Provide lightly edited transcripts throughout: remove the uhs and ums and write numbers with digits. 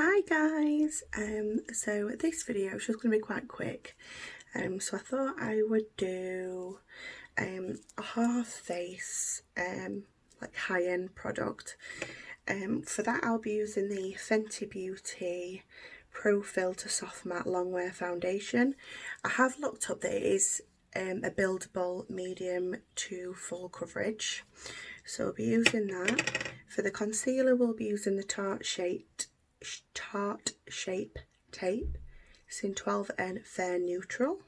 Hi guys, so this video is just going to be quite quick, so I thought I would do a half face like high-end product. For that I'll be using the Fenty Beauty Pro Filter Soft Matte Longwear Foundation. I have looked up that it is a buildable medium to full coverage, so we'll be using that. For the concealer we'll be using the Tarte Shape Tape. It's in 12N Fair Neutral,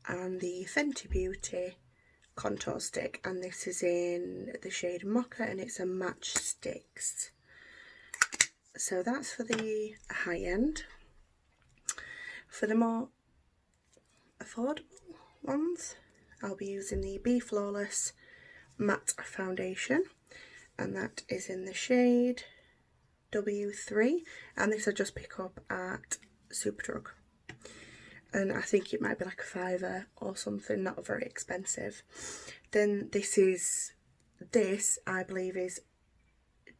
and the Fenty Beauty Contour Stick, and this is in the shade Mocha and it's a Match Sticks. So that's for the high end. For the more affordable ones I'll be using the Be Flawless Matte Foundation, and that is in the shade W3, and this I just pick up at Superdrug, and I think it might be like a £5 or something, not very expensive. Then this I believe is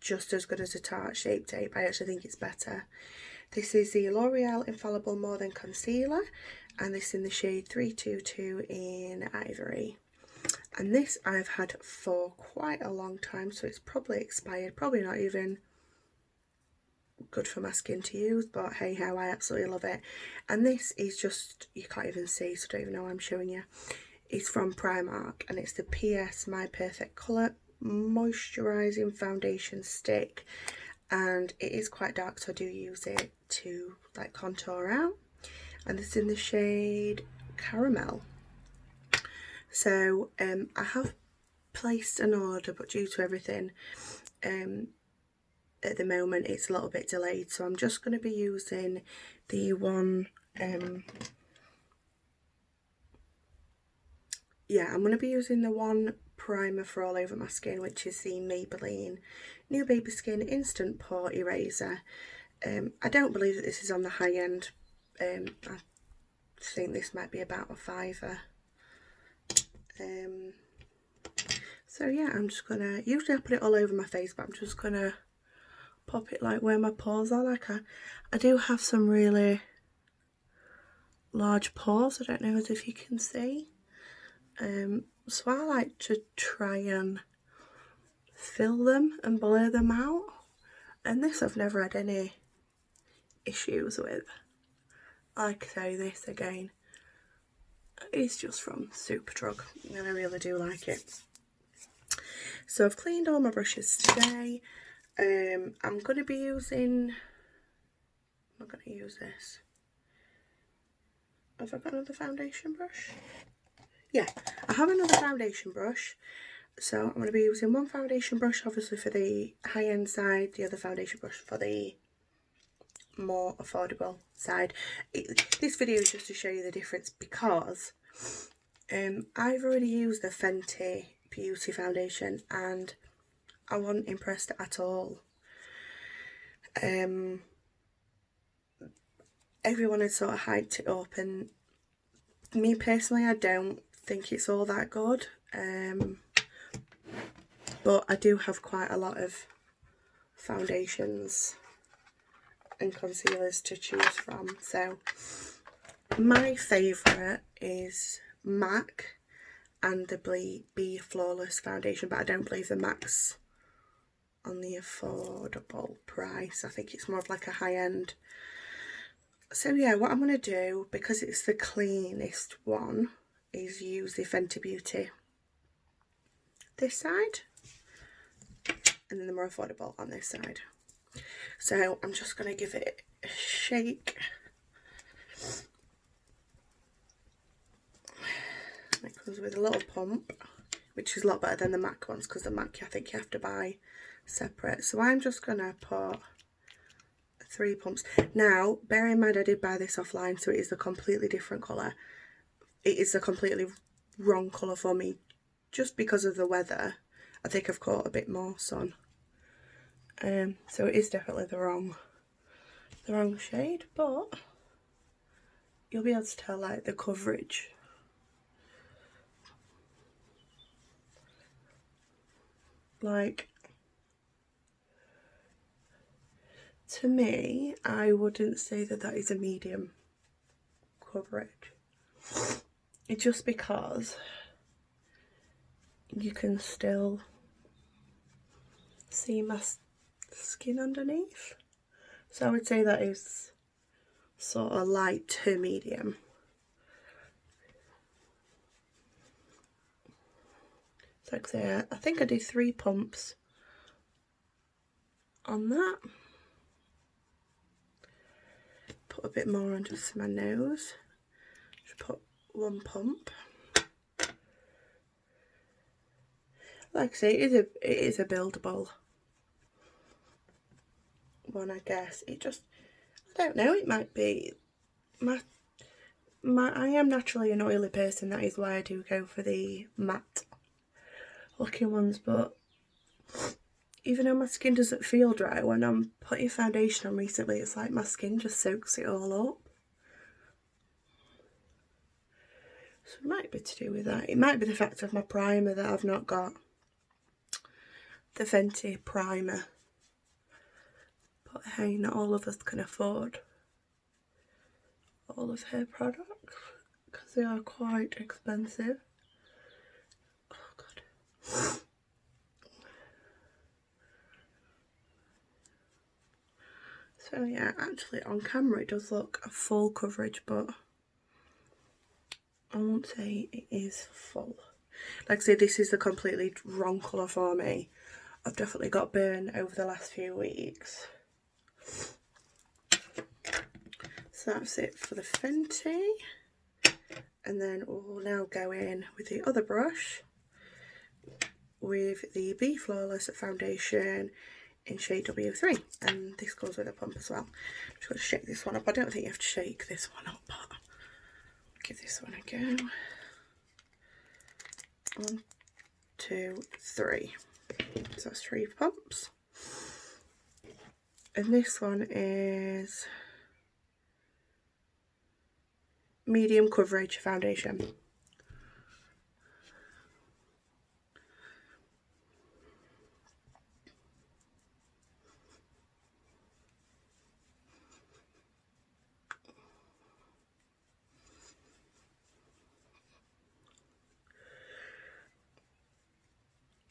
just as good as a Tarte Shape Tape. I actually think it's better. This is the L'Oreal Infallible More Than Concealer, and this in the shade 322 in Ivory. And this I've had for quite a long time, so it's probably expired, probably not even good for my skin to use, but hey how, I absolutely love it. And this is just, you can't even see, so I don't even know why I'm showing you. It's from Primark, and it's the PS My Perfect Colour Moisturising Foundation Stick, and it is quite dark, so I do use it to like contour out, and this is in the shade Caramel. So I have placed an order, but due to everything at the moment it's a little bit delayed, so I'm just going to be using the one I'm going to be using the one primer for all over my skin, which is the Maybelline New Baby Skin Instant Pore Eraser. I don't believe that this is on the high end. I think this might be about a £5. So yeah, I'm just gonna, usually I put it all over my face, but I'm just gonna pop it like where my pores are. Like I do have some really large pores, I don't know if you can see. So I like to try and fill them and blur them out, and this I've never had any issues with. Like I say, this again, it's just from Superdrug and I really do like it. So I've cleaned all my brushes today. I'm going to be using, I'm going to use this. Have I got another foundation brush? Yeah, I have another foundation brush. So I'm going to be using one foundation brush obviously for the high-end side, the other foundation brush for the more affordable side. This video is just to show you the difference, because I've already used the Fenty Beauty foundation and I wasn't impressed at all. Everyone had sort of hyped it up, and me personally, I don't think it's all that good. But I do have quite a lot of foundations and concealers to choose from. So my favourite is MAC and the Be Flawless foundation, but I don't believe the MAC's on the affordable price. I think it's more of like a high-end. So yeah, what I'm going to do, because it's the cleanest one, is use the Fenty Beauty this side, and then the more affordable on this side. So I'm just going to give it a shake. It comes with a little pump, which is a lot better than the MAC ones, because the MAC I think you have to buy separate. So I'm just going to put 3 pumps. Now, bear in mind I did buy this offline, so it is a completely different colour. It is a completely wrong colour for me, just because of the weather. I think I've caught a bit more sun. So it is definitely the wrong shade, but you'll be able to tell like the coverage. Like, To me, I wouldn't say that that is a medium coverage. It's just because you can still see my skin underneath. So I would say that is sort of light to medium. So like I say, I think I do 3 pumps on that. Put a bit more on just my nose. Just put 1 pump. Like I say, it is a buildable one, I guess. It just, I don't know, it might be I am naturally an oily person. That is why I do go for the matte looking ones, but even though my skin doesn't feel dry, when I'm putting foundation on recently, it's like my skin just soaks it all up. So it might be to do with that. It might be the fact of my primer that I've not got the Fenty primer. But hey, not all of us can afford all of her products because they are quite expensive. Oh god. So yeah, actually on camera it does look a full coverage, but I won't say it is full. Like I say, this is the completely wrong colour for me. I've definitely got burn over the last few weeks. So that's it for the Fenty. And then we'll now go in with the other brush with the Be Flawless foundation in shade W3. And this goes with a pump as well. I'm just going to shake this one up. I don't think you have to shake this one up, but give this one a go. 1, 2, 3. So that's 3 pumps. And this one is medium coverage foundation.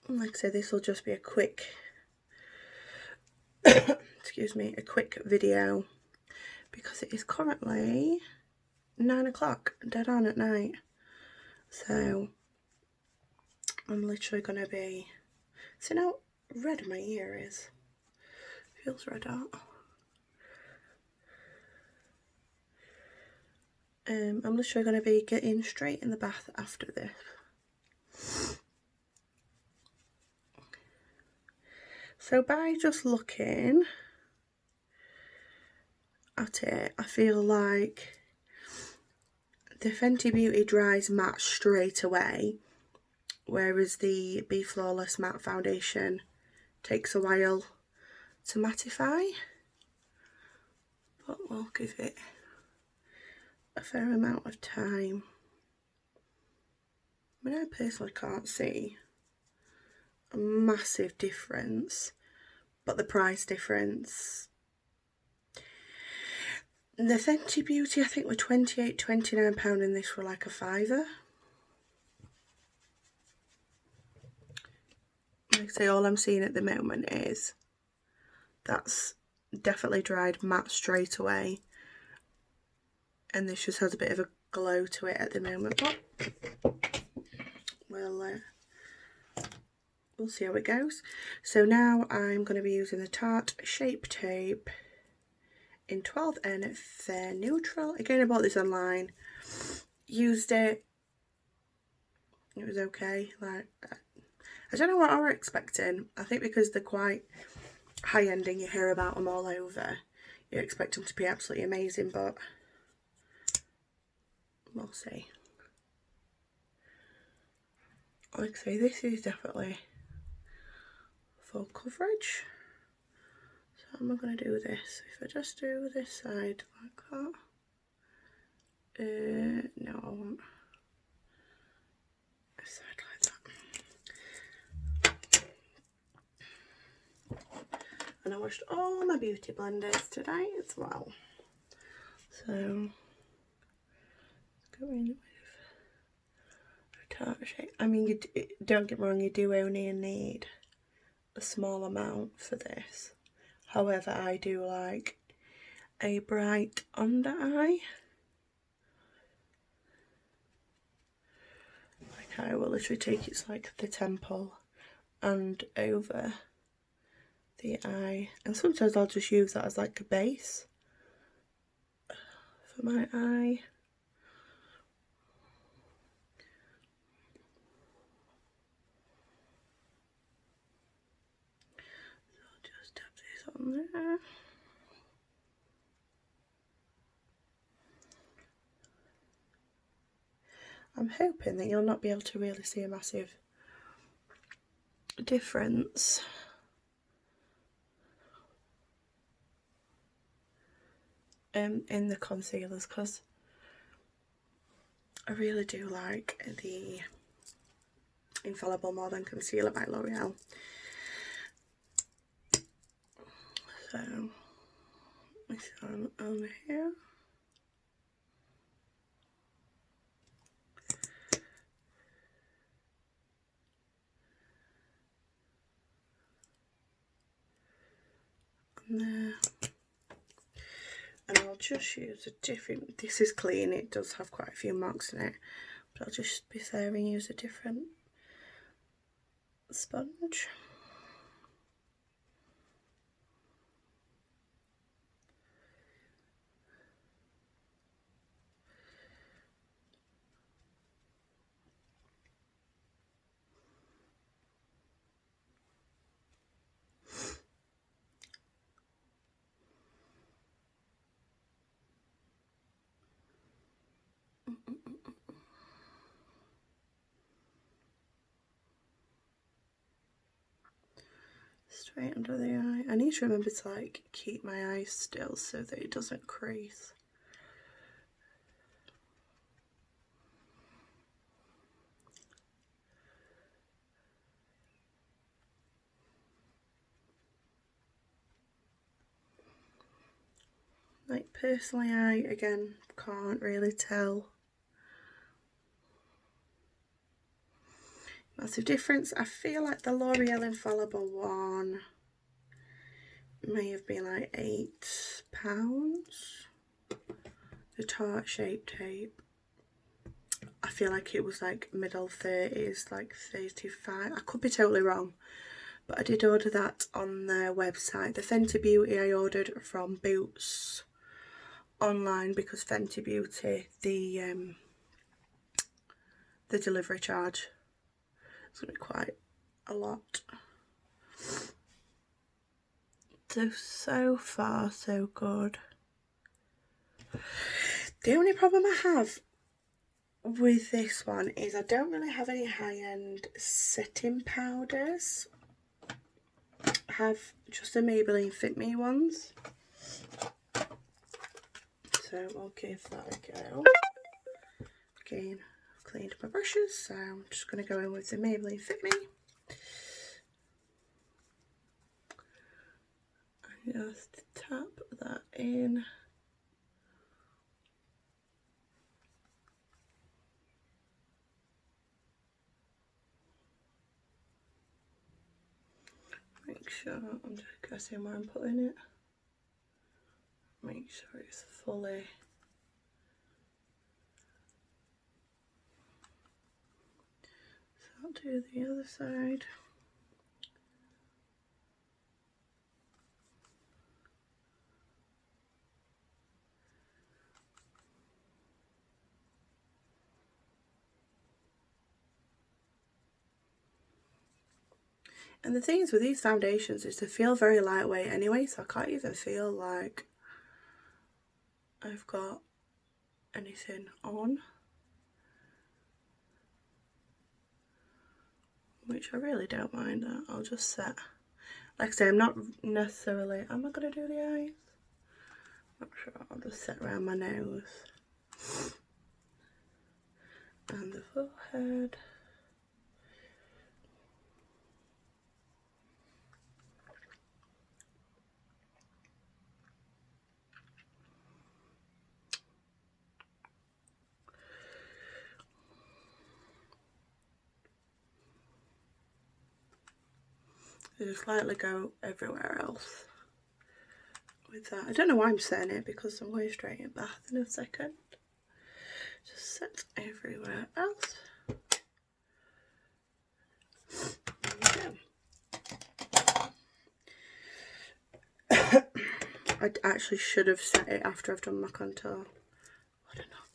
And like I said, this will just be a quick excuse me, a quick video because it is currently 9 o'clock, dead on at night. So I'm literally going to be, see how red my ear is? Feels red out. I'm literally going to be getting straight in the bath after this. So by just looking at it, I feel like the Fenty Beauty dries matte straight away, whereas the Be Flawless matte foundation takes a while to mattify, but we'll give it a fair amount of time. I mean, I personally can't see a massive difference, but the price difference, the Fenty Beauty I think were £28-29 and this were like a £5. Like I say, all I'm seeing at the moment is that's definitely dried matte straight away, and this just has a bit of a glow to it at the moment, but we'll see how it goes. So now I'm going to be using the Tarte Shape Tape in 12N Fair Neutral. Again, I bought this online, used it, it was okay. Like, I don't know what I was expecting. I think because they're quite high-end and you hear about them all over, you expect them to be absolutely amazing, but we'll see. Like I say, this is definitely full coverage. So how am I going to do this? If I just do this side like that. No, I won't. This side like that. And I washed all my beauty blenders today as well. So, let's go in with a tarte shape. I mean, don't get me wrong, you do only need a small amount for this. However, I do like a bright under eye. Like I will literally take it's like the temple and over the eye, and sometimes I'll just use that as like a base for my eye. So I'll just tap this on there. I'm hoping that you'll not be able to really see a massive difference. In the concealers, because I really do like the Infallible More Than Concealer by L'Oreal. So this one on here. And there. And I'll just use a different, this is clean, it does have quite a few marks in it, but I'll just be there and use a different sponge. Straight under the eye. I need to remember to like keep my eyes still so that it doesn't crease. Like personally, I again can't really tell massive difference. I feel like the L'Oreal Infallible one may have been like £8. The Tarte Shape Tape, I feel like it was like middle 30s, like 35. I could be totally wrong, but I did order that on their website. The Fenty Beauty I ordered from Boots online because Fenty Beauty, the delivery charge is going to be quite a lot. So far so good. The only problem I have with this one is I don't really have any high-end setting powders. I have just the Maybelline Fit Me ones. So I'll give that a go. Again, I've cleaned my brushes, so I'm just going to go in with the Maybelline Fit Me. And just tap that in. Make sure I'm just guessing where I'm putting it. Make sure it's fully. So I'll do the other side. And the thing is with these foundations is they feel very lightweight anyway, so I can't even feel like I've got anything on, which I really don't mind that. I'll just set, like I say, I'm not necessarily, am I going to do the eyes? Not sure, I'll just set around my nose and the forehead. Just lightly go everywhere else with that. I don't know why I'm saying it because I'm going straight in bath in a second. Just set everywhere else. I actually should have set it after I've done my contour. I don't know.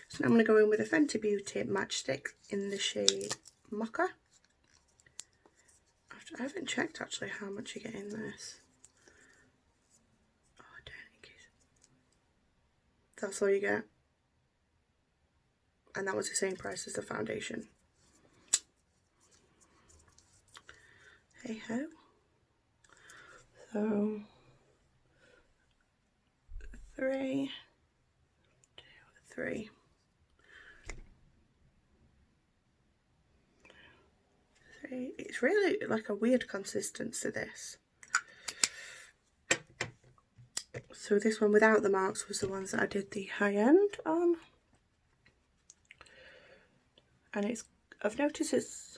So now I'm going to go in with a Fenty Beauty matchstick in the shade Mocha. I haven't checked actually how much you get in this. Oh, I don't think that's all you get. And that was the same price as the foundation. Hey ho. So 3, 2, 3. 3. It's really like a weird consistency, this. So this one without the marks was the ones that I did the high end on. And I've noticed it's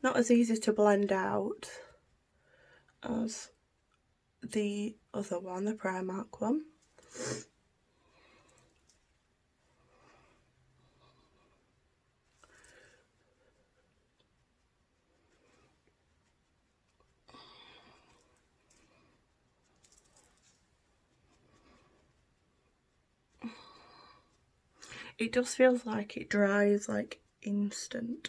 not as easy to blend out as the other one, the Primark one. It just feels like it dries like instant,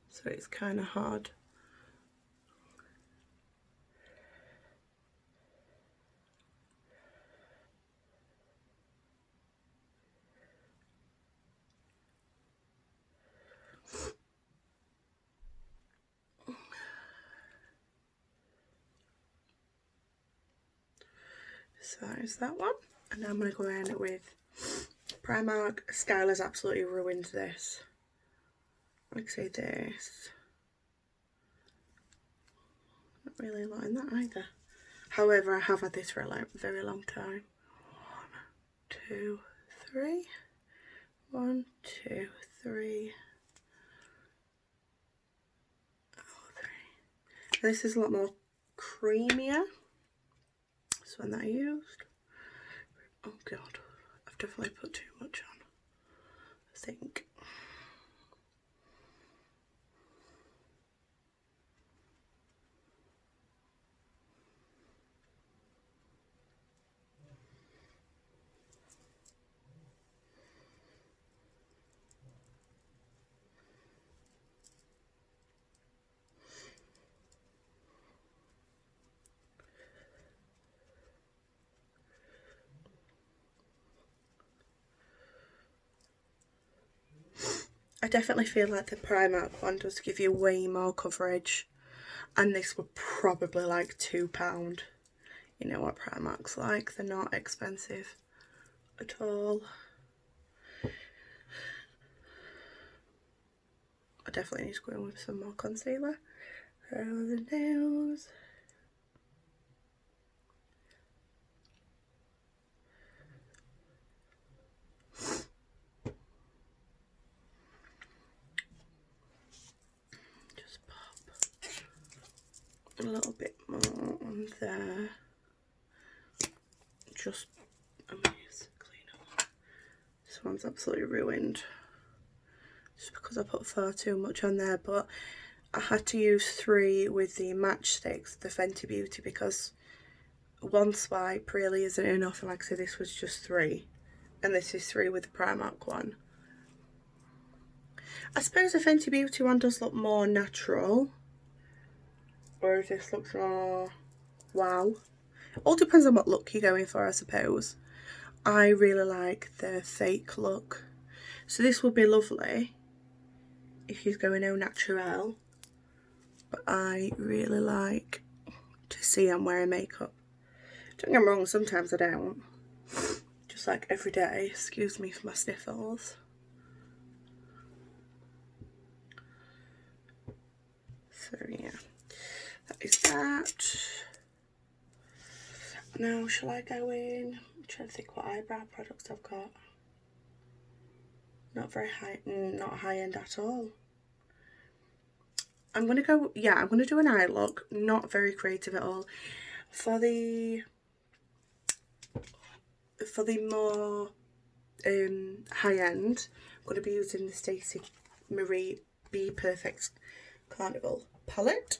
so it's kind of hard. So there's that one, and now I'm going to go in with Primark. Skylar's absolutely ruined this. Like say this. Not really liking that either. However, I have had this for a very long time. 1, 2, 3. 1, 2, 3. This is a lot more creamier. This one that I used. Oh god, I've definitely put too much on, I think. I definitely feel like the Primark one does give you way more coverage, and this would probably like £2. You know what Primark's like, they're not expensive at all. I definitely need to go in with some more concealer around the nails. Just pop a little bit more on there. Just clean up. This one's absolutely ruined. Just because I put far too much on there, but I had to use 3 with the matchsticks, the Fenty Beauty, because one swipe really isn't enough, and like I said, this was just 3, and this is 3 with the Primark one. I suppose the Fenty Beauty one does look more natural, whereas this looks more wow. All depends on what look you're going for, I suppose. I really like the fake look, so this would be lovely if you're going au naturel, but I really like to see I'm wearing makeup. Don't get me wrong, sometimes I don't, just like every day. Excuse me for my sniffles. So yeah, that is that. Now shall I go in? I'm trying to think what eyebrow products I've got. Not very high, not high end at all. I'm going to go, yeah, I'm going to do an eye look. Not very creative at all. For the more high end, I'm going to be using the Stacey Marie Be Perfect Carnival palette.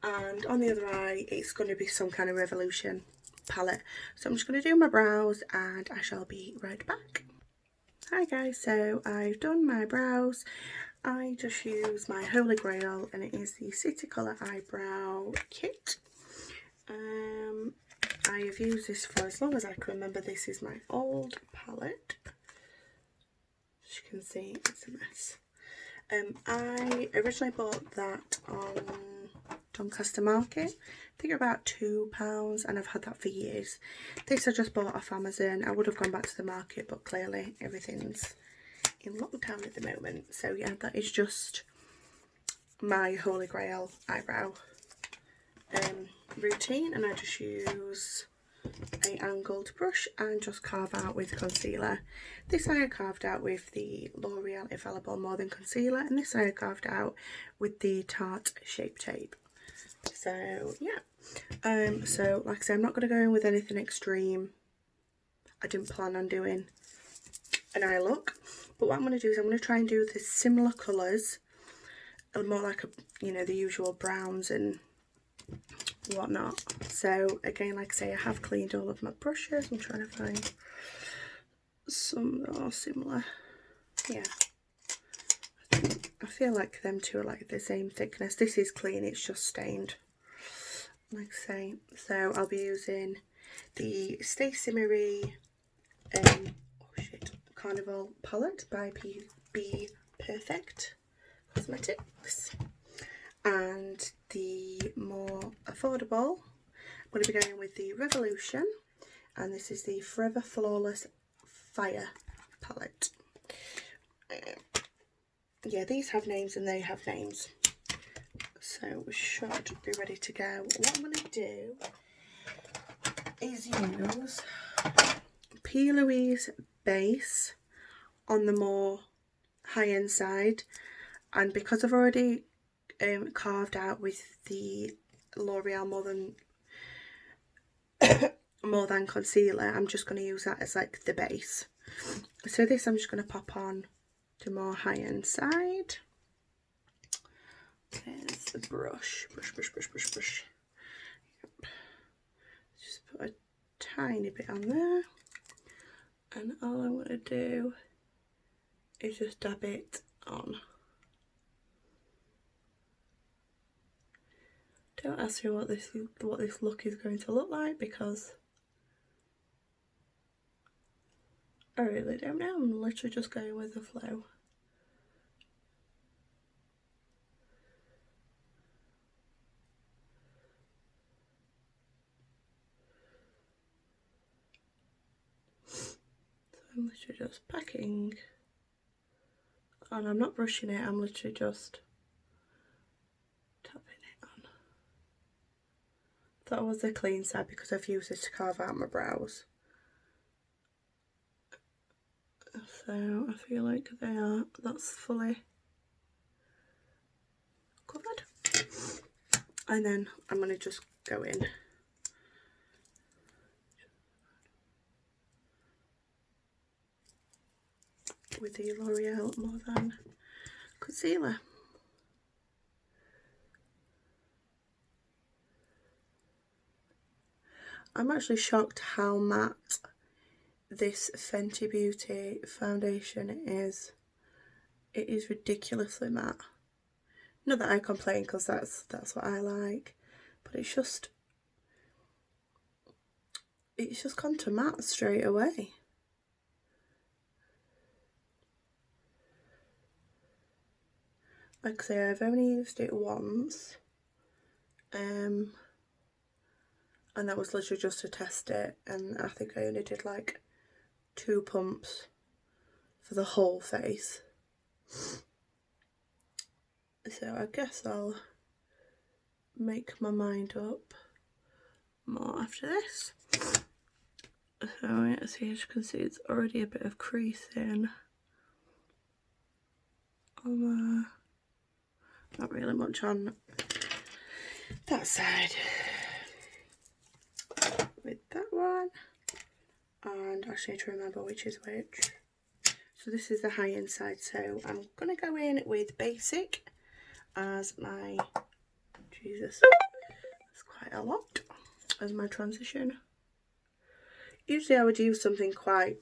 And on the other eye, it's going to be some kind of Revolution palette. So I'm just going to do my brows and I shall be right back. Hi guys, so I've done my brows. I just use my Holy Grail and it is the City Colour Eyebrow Kit. I have used this for as long as I can remember. This is my old palette. As you can see, it's a mess. I originally bought that on Doncaster Market. I think about £2 and I've had that for years. This I just bought off Amazon. I would have gone back to the market, but clearly everything's in lockdown at the moment. So yeah, that is just my Holy Grail eyebrow routine, and I just use a angled brush and just carve out with concealer. This I carved out with the L'Oreal Infallible More Than Concealer, and this I carved out with the Tarte Shape Tape. So yeah, so like I said, I'm not going to go in with anything extreme. I didn't plan on doing an eye look, but what I'm going to do is I'm going to try and do the similar colours, more like a, you know, the usual browns and whatnot. So again, like I say, I have cleaned all of my brushes. I'm trying to find some that are similar. Yeah, I feel like them two are like the same thickness. This is clean, it's just stained, like I say. So I'll be using the Stacey Marie Carnival palette by Be Perfect Cosmetics, and the more affordable, I'm going to be going with the Revolution, and this is the Forever Flawless Fire palette. Yeah, these have names and they have names, so we should be ready to go. What I'm going to do is use P. Louise base on the more high-end side, and because I've already carved out with the L'Oreal More Than Concealer, I'm just going to use that as like the base. So this I'm just going to pop on the more high-end side. There's the brush. Brush. Yep. Just put a tiny bit on there, and all I'm going to do is just dab it on. Don't ask me what this look is going to look like, because I really don't know. I'm literally just going with the flow. So I'm literally just packing, and I'm not brushing it, I'm literally just tapping it on. That was the clean side because I've used this to carve out my brows. So I feel like that's fully covered. And then I'm going to just go in with the L'Oreal More Than Concealer. I'm actually shocked how matte this Fenty Beauty foundation is. It is ridiculously matte. Not that I complain, because that's what I like, but it's just gone to matte straight away. Like I say, I've only used it once, and that was literally just to test it, and I think I only did like 2 pumps for the whole face. So I guess I'll make my mind up more after this. So yeah, as you can see, it's already a bit of creasing on Not really much on that side with that one. And I just need to remember which is which. So this is the high end side, so I'm going to go in with basic as my, Jesus, that's quite a lot, as my transition. Usually I would use something quite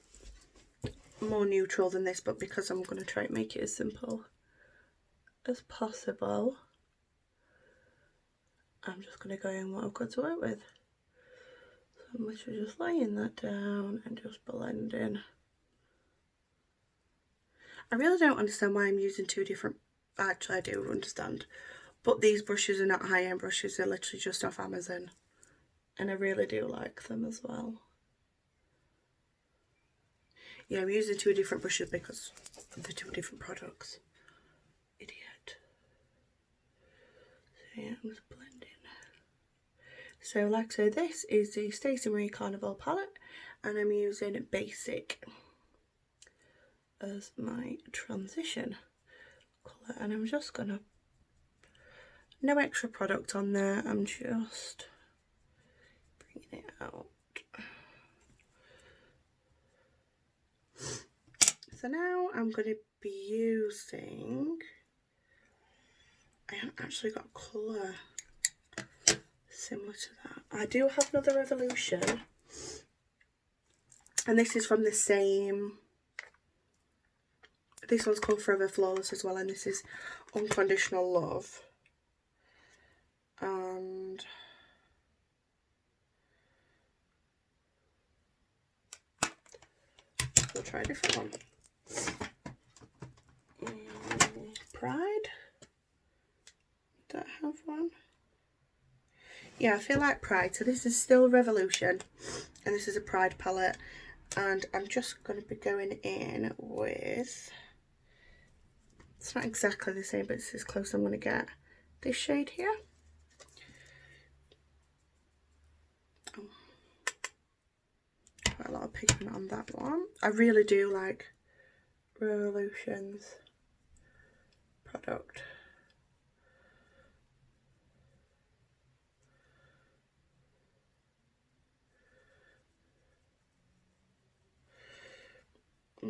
more neutral than this, but because I'm going to try and make it as simple as possible, I'm just going to go in what I've got to work with. So I'm literally just laying that down and just blending. I really don't understand why I'm using two different, actually I do understand, but these brushes are not high-end brushes, they're literally just off Amazon, and I really do like them as well. Yeah, I'm using two different brushes because they're two different products. Idiot. So yeah, I'm just blending. So like I said, this is the Stacey Marie Carnival palette, and I'm using basic as my transition colour, and I'm just gonna, no extra product on there, I'm just bringing it out. So now I'm going to be using, I haven't actually got a colour similar to that. I do have another Revolution, and this is from the same, this one's called Forever Flawless as well, and this is Unconditional Love. And we'll try a different one. Pride? Did I have one? Yeah, I feel like Pride. So this is still Revolution, and this is a Pride palette, and I'm just going to be going in with, it's not exactly the same, but it's as close I'm going to get, this shade here. Oh, quite a lot of pigment on that one. I really do like Revolution's product.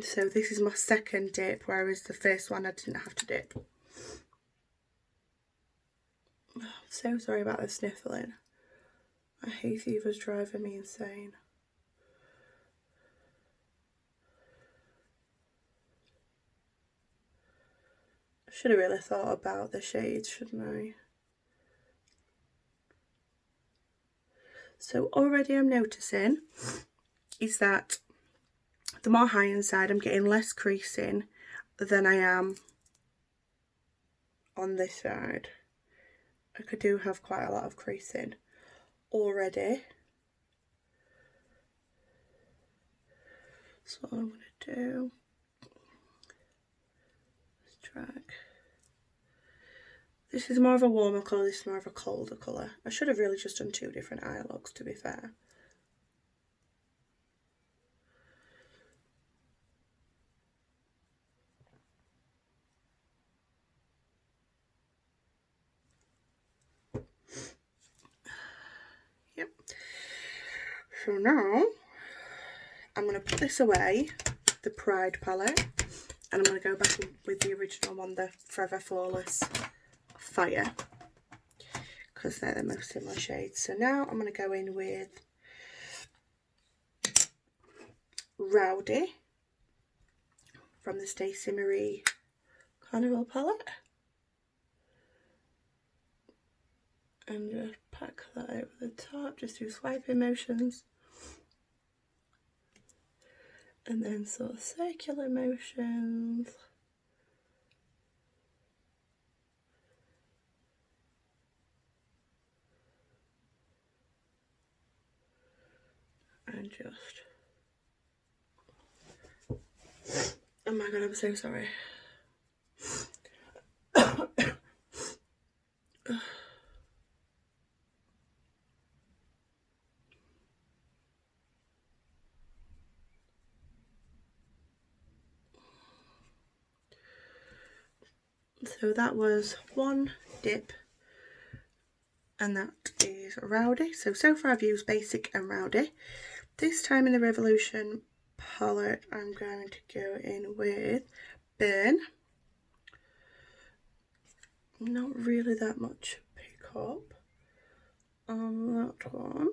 So this is my second dip, whereas the first one I didn't have to dip. Oh, I'm so sorry about the sniffling. My hay fever's driving me insane. I should have really thought about the shades, shouldn't I? So already I'm noticing is that the more high end side, I'm getting less creasing than I am on this side. I do have quite a lot of creasing already. So what I'm going to do is drag. This is more of a warmer colour, this is more of a colder colour. I should have really just done two different eye looks, to be fair. Yep. So now I'm going to put this away, the Pride palette, and I'm going to go back with the original one, the Forever Flawless Fire, because they're the most similar shades. So now I'm going to go in with Rowdy from the Stacey Marie Carnival palette, and just pack that over the top, just do swiping motions, and then sort of circular motions. And just, oh my god, I'm so sorry. So that was one dip, and that is Rowdy. So far I've used Basic and Rowdy. This time in the Revolution palette I'm going to go in with Burn. Not really that much pick up on that one.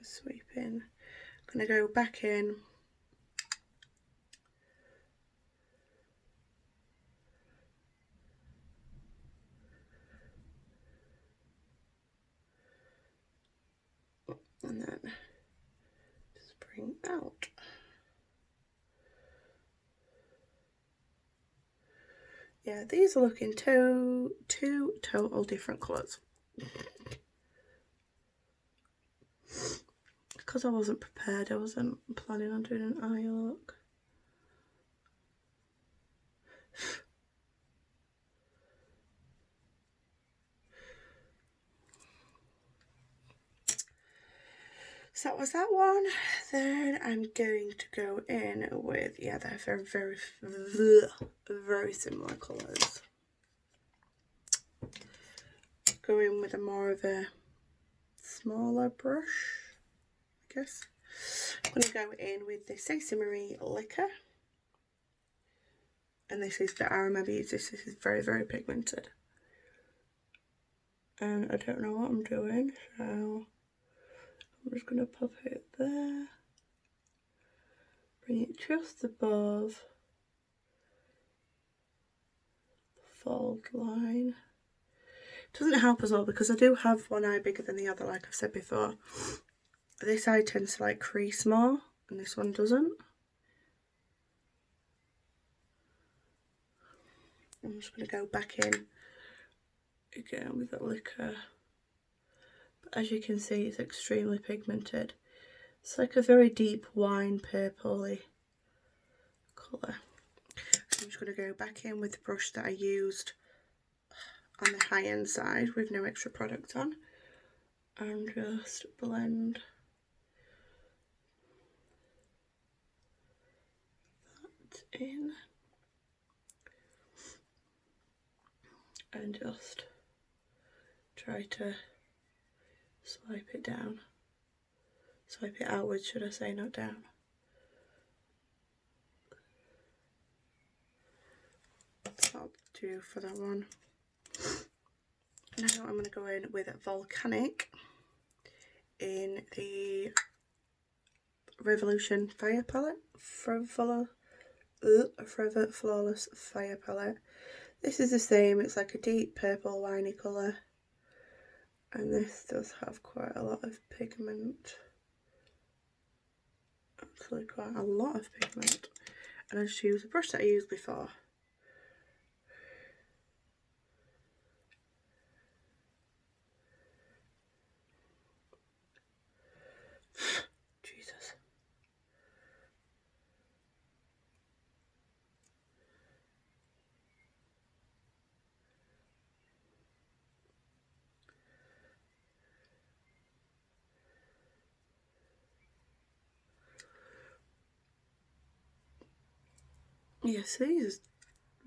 Sweep in. I'm going to go back in. And then just bring out. Yeah, these are looking two total different colours. Because I wasn't prepared, I wasn't planning on doing an eye look. So that was that one. Then I'm going to go in with, yeah, they're very similar colours. Go in with a more of a smaller brush, I guess. I'm going to go in with the Stacey Marie Liquor. And this is the Aroma Beads. This is very, very pigmented. And I don't know what I'm doing, so I'm just going to pop it there. Bring it just above the fold line. Doesn't help as well because I do have one eye bigger than the other, like I've said before. This eye tends to like crease more and this one doesn't. I'm just going to go back in again with the liquor. But as you can see, it's extremely pigmented. It's like a very deep wine purpley colour. So I'm just going to go back in with the brush that I used on the high end side with no extra product on and just blend that in and just try to swipe it down. Swipe it outwards, should I say, not down. That'll do for that one. Now I'm going to go in with Volcanic in the Revolution Fire palette. Forever Flawless Fire palette. This is the same, it's like a deep purple winey colour. And this does have quite a lot of pigment. Actually quite a lot of pigment. And I just use a brush that I used before. Jesus. Yes, these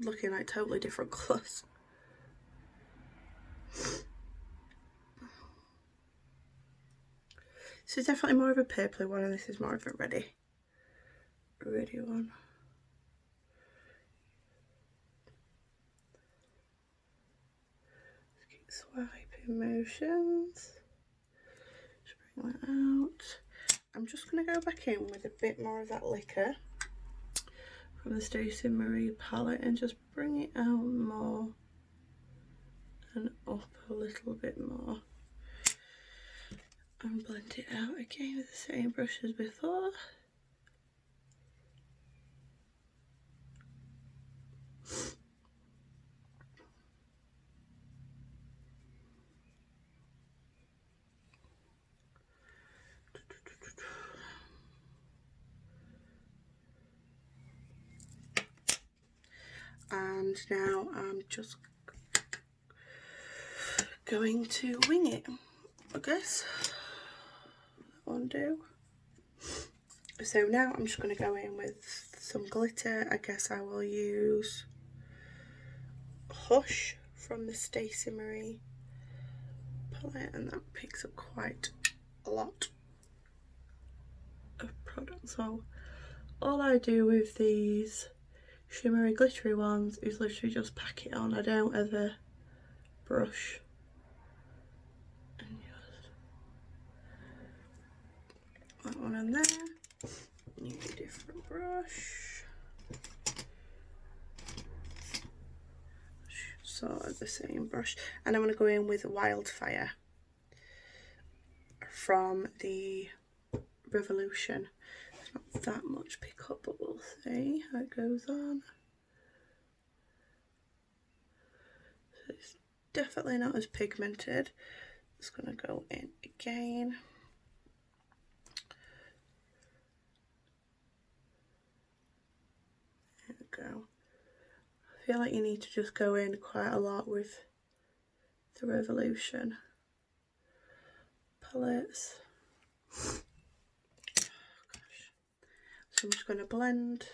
are looking like totally different colours. This is definitely more of a purpley one and this is more of a reddy one. Just keep swiping motions. Just bring that out. I'm just going to go back in with a bit more of that liquor from the Stacey Marie palette and just bring it out more and up a little bit more. And blend it out again with the same brush as before. And now I'm just going to wing it, I guess. That one do. So now I'm just going to go in with some glitter. I guess I will use Hush from the Stacey Marie palette, and that picks up quite a lot of product. So all I do with these shimmery glittery ones is literally just pack it on. I don't ever brush, and just that one in there. Need a different brush. Sort of the same brush, and I'm going to go in with Wildfire from the Revolution. It's not that much pickup, but we'll see how it goes on. So it's definitely not as pigmented. It's going to go in again. There we go. I feel like you need to just go in quite a lot with the Revolution palettes. Oh, gosh. So I'm just going to blend.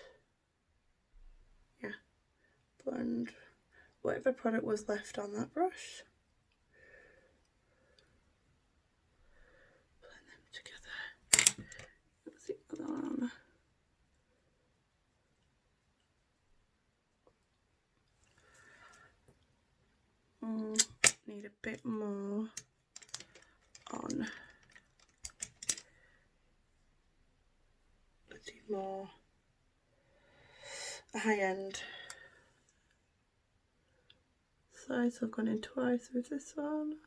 Yeah, blend whatever product was left on that brush. Blend them together. That's the other one. Need a bit more on. Let's do more high-end side, so I've gone in twice with this one.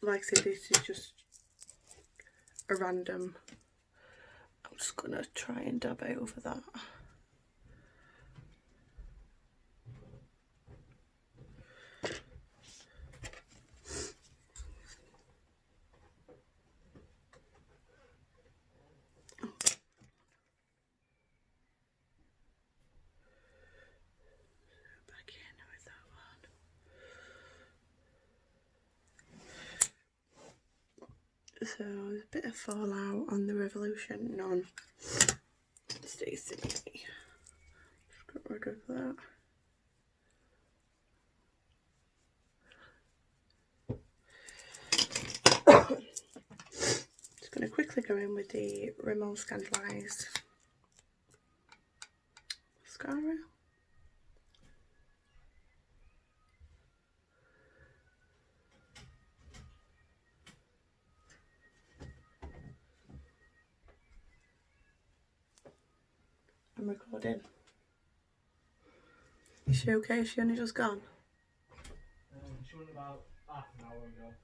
Like I said, this is just a random. I'm just gonna try and dab it over that. Back in with that one. So there's a bit of fallout on the Revolution, none. Stacey Marie. Just got rid of that. Just going to quickly go in with the Rimmel Scandalised mascara. I'm recording. Is she okay? Is she only just gone? She went about half an hour ago.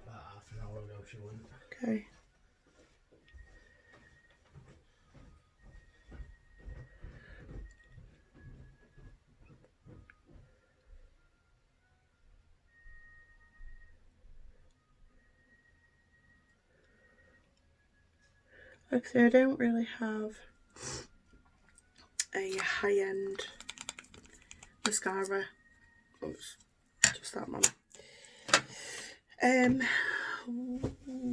About half an hour ago she went. Okay. Like I say, I don't really have a high-end mascara. Oops, just that one.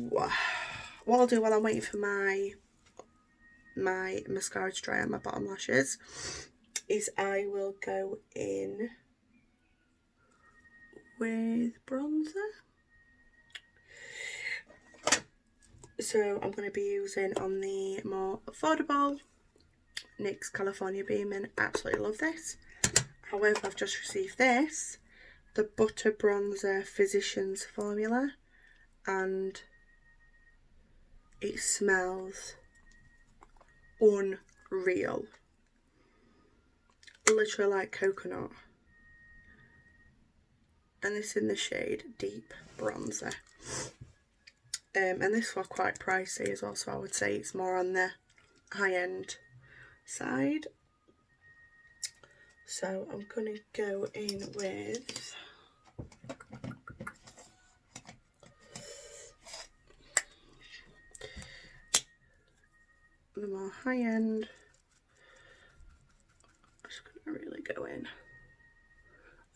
What I'll do while I'm waiting for my mascara to dry on my bottom lashes is I will go in with bronzer. So I'm going to be using on the more affordable NYX California Beaming. Absolutely love this. However, I've just received this, the Butter Bronzer Physicians Formula, and it smells unreal. Literally like coconut. And this in the shade Deep Bronzer. And this was quite pricey as well, so I would say it's more on the high-end side. So I'm going to go in with high end. I'm just going to really go in.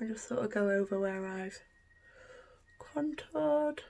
I just thought I'd go over where I've contoured.